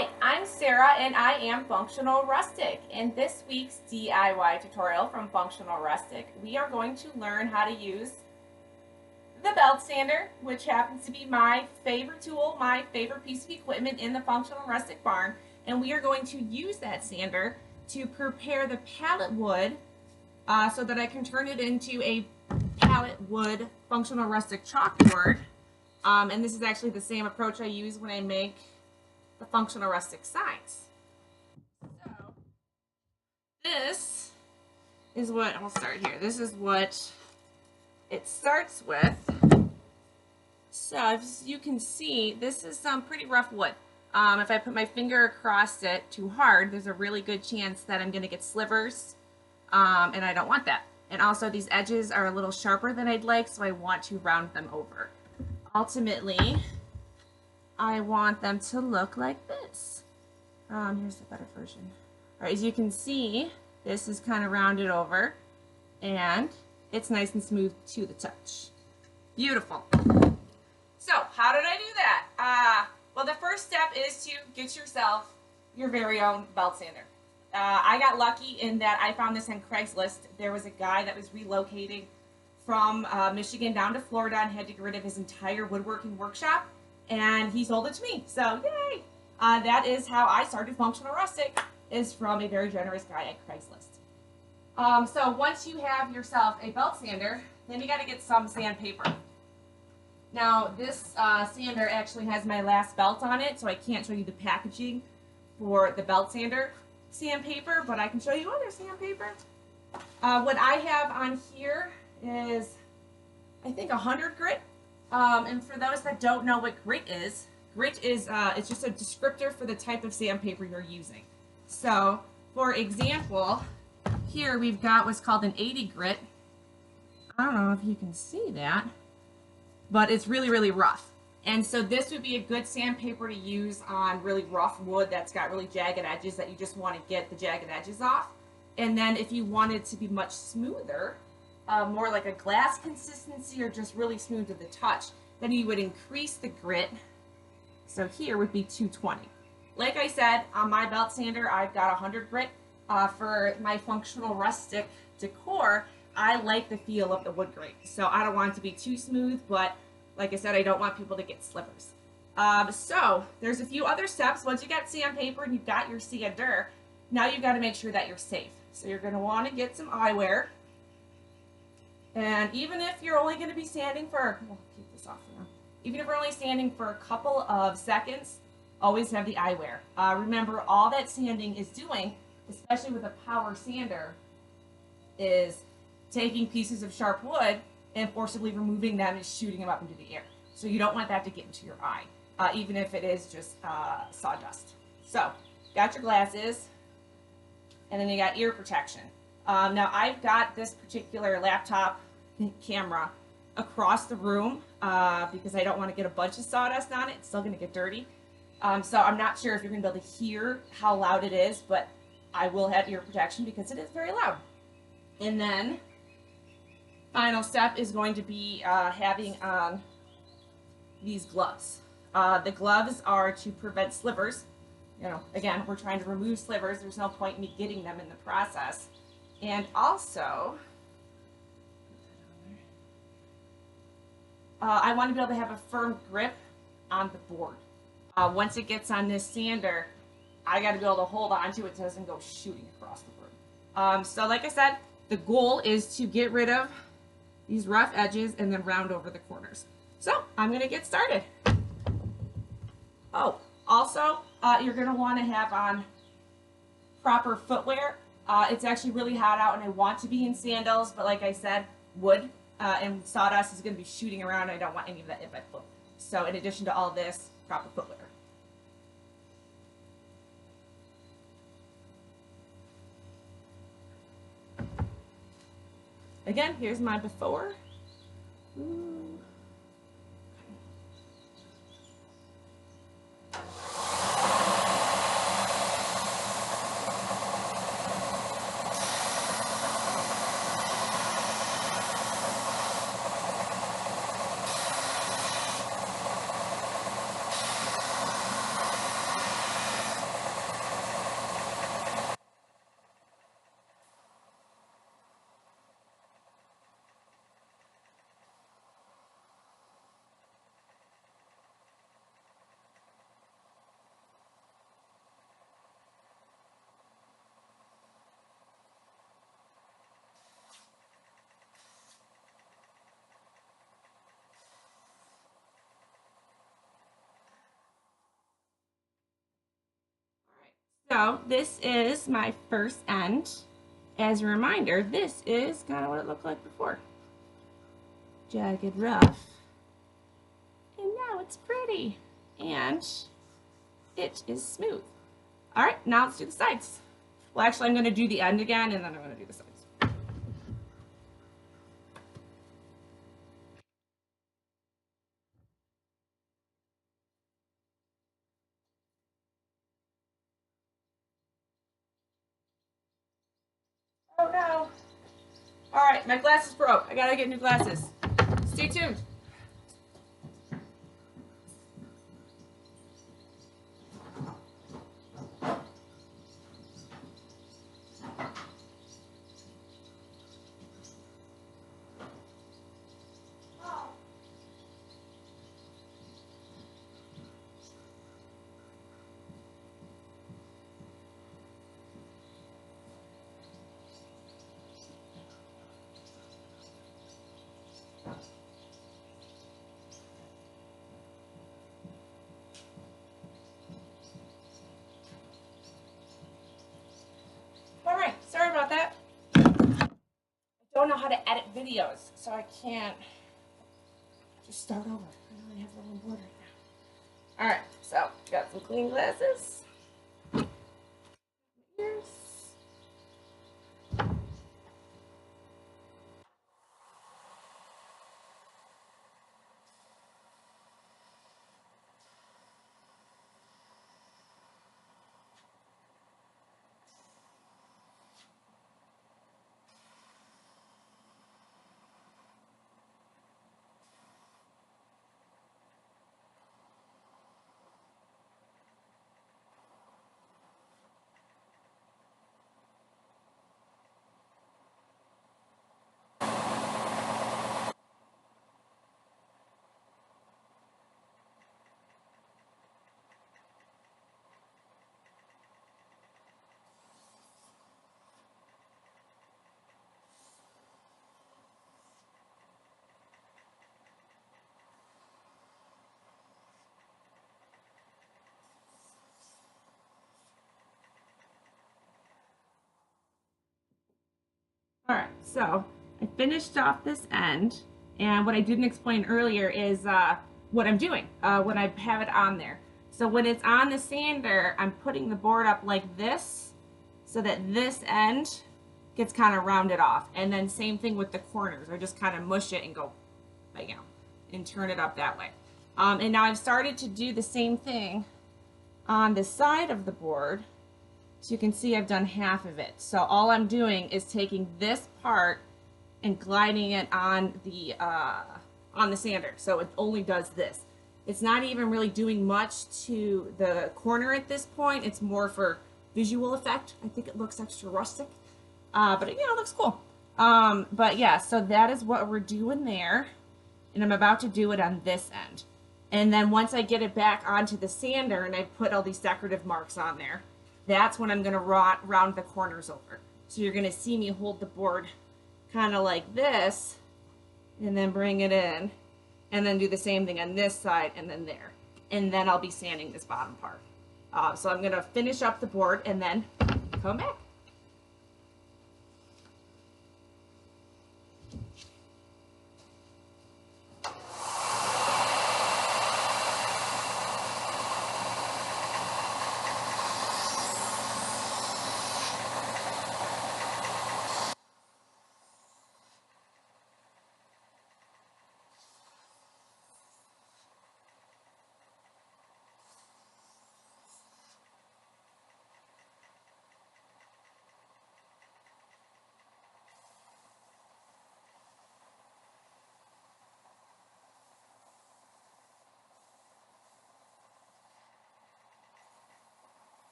Hi, I'm Sarah and I am Functional Rustic. In this week's DIY tutorial from Functional Rustic, we are going to learn how to use the belt sander, which happens to be my favorite tool, my favorite piece of equipment in the Functional Rustic barn. And we are going to use that sander to prepare the pallet wood so that I can turn it into a pallet wood Functional Rustic chalkboard. And this is actually the same approach I use when I make the Functional Rustic signs. So this is what, I'll start here. This is what it starts with. So as you can see, this is some pretty rough wood. If I put my finger across it too hard, there's a really good chance that I'm going to get slivers, and I don't want that. And also these edges are a little sharper than I'd like, so I want to round them over. Ultimately, I want them to look like this. Here's the better version. All right, as you can see, this is kind of rounded over, and it's nice and smooth to the touch. Beautiful. So, how did I do that? Well, the first step is to get yourself your very own belt sander. I got lucky in that I found this on Craigslist. There was a guy that was relocating from Michigan down to Florida and had to get rid of his entire woodworking workshop, and he sold it to me. So yay! That is how I started Functional Rustic, is from a very generous guy at Craigslist. So once you have yourself a belt sander, then you got to get some sandpaper. Now this sander actually has my last belt on it, so I can't show you the packaging for the belt sander sandpaper, but I can show you other sandpaper. What I have on here is, I think, 100 grit. And for those that don't know what grit is it's just a descriptor for the type of sandpaper you're using. So, for example, here we've got what's called an 80 grit. I don't know if you can see that, but it's really, really rough. And so this would be a good sandpaper to use on really rough wood that's got really jagged edges that you just want to get the jagged edges off. And then if you want it to be much smoother, more like a glass consistency or just really smooth to the touch, then you would increase the grit. So here would be 220. Like I said, on my belt sander, I've got 100 grit. For my Functional Rustic decor, I like the feel of the wood grain. So I don't want it to be too smooth, but like I said, I don't want people to get slivers. So there's a few other steps. Once you got sandpaper and you've got your sander, now you've got to make sure that you're safe. So you're going to want to get some eyewear. And even if you're only going to be standing for, we'll keep this off for now. Even if you're only standing for a couple of seconds, always have the eyewear. Remember, all that sanding is doing, especially with a power sander, is taking pieces of sharp wood and forcibly removing them and shooting them up into the air. So you don't want that to get into your eye, even if it is just sawdust. So, got your glasses, and then you got ear protection. Now I've got this particular laptop camera across the room because I don't want to get a bunch of sawdust on it. It's still going to get dirty. So I'm not sure if you're going to be able to hear how loud it is, but I will have ear protection because it is very loud. And then final step is going to be having on these gloves. The gloves are to prevent slivers. You know, again, we're trying to remove slivers. There's no point in me getting them in the process. And also, I want to be able to have a firm grip on the board. Once it gets on this sander, I got to be able to hold on to it so it doesn't go shooting across the board. So like I said, the goal is to get rid of these rough edges and then round over the corners. So I'm going to get started. Oh, also, you're going to want to have on proper footwear. It's actually really hot out and I want to be in sandals, but like I said, wood and sawdust is going to be shooting around and I don't want any of that in my foot. So in addition to all this, proper footwear. Again, here's my before. Ooh. So this is my first end. As a reminder, this is kind of what it looked like before. Jagged, rough. And now it's pretty. And it is smooth. All right, now let's do the sides. Well, actually, I'm going to do the end again, and then I'm going to do the sides. Oh no. All right, my glasses broke. I gotta get new glasses. Stay tuned. All right, sorry about that. I don't know how to edit videos, so I can't just start over. I only have the one board right now. All right, so got some clean glasses. Ears. All right, so I finished off this end, and what I didn't explain earlier is what I'm doing when I have it on there. So when it's on the sander, I'm putting the board up like this so that this end gets kind of rounded off. And then same thing with the corners. I just kind of mush it and go, like, and turn it up that way. And now I've started to do the same thing on the side of the board. So you can see I've done half of it. So all I'm doing is taking this part and gliding it on the sander. So it only does this. It's not even really doing much to the corner at this point. It's more for visual effect. I think it looks extra rustic, but it, it looks cool. But yeah, so that is what we're doing there. And I'm about to do it on this end. And then once I get it back onto the sander and I put all these decorative marks on there, that's when I'm going to round the corners over. So you're going to see me hold the board kind of like this and then bring it in and then do the same thing on this side and then there. And then I'll be sanding this bottom part. So I'm going to finish up the board and then come back.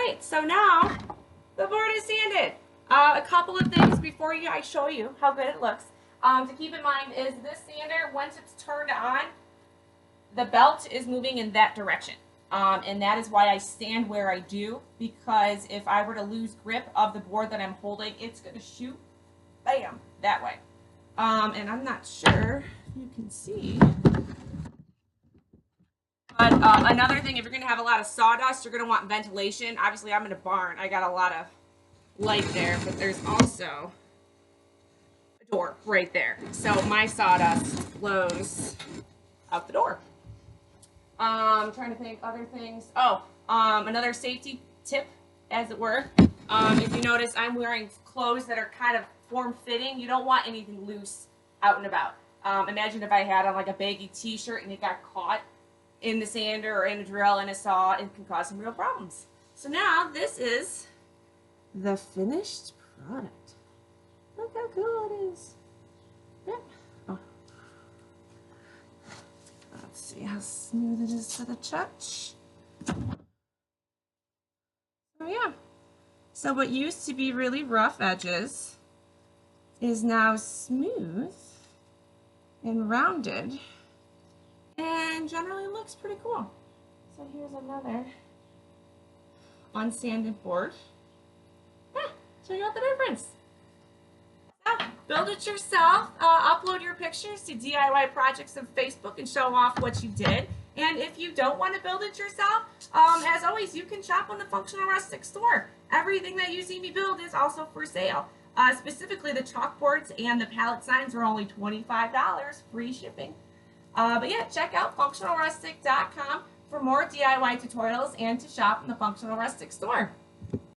right, so now the board is sanded. A couple of things before I show you how good it looks to keep in mind is this sander, once it's turned on, the belt is moving in that direction. And that is why I stand where I do, because if I were to lose grip of the board that I'm holding, it's going to shoot, bam, that way. And I'm not sure if you can see. But another thing, if you're going to have a lot of sawdust, you're going to want ventilation. Obviously, I'm in a barn. I got a lot of light there, but there's also a door right there. So my sawdust flows out the door. I'm trying to think other things. Oh, another safety tip, as it were. If you notice, I'm wearing clothes that are kind of form-fitting. You don't want anything loose out and about. Imagine if I had on like a baggy t-shirt and it got caught in the sander or in a drill and a saw, it can cause some real problems. So now this is the finished product. Look how cool it is. Yep. Oh. Let's see how smooth it is to the touch. Oh yeah. So what used to be really rough edges is now smooth and rounded and generally looks pretty cool. So here's another unsanded board. Yeah, check out the difference. So build it yourself, upload your pictures to DIY Projects on Facebook and show off what you did. And if you don't want to build it yourself, as always, you can shop on the Functional Rustic store. Everything that you see me build is also for sale. Specifically, the chalkboards and the pallet signs are only $25, free shipping. But yeah, check out functionalrustic.com for more DIY tutorials and to shop in the Functional Rustic store.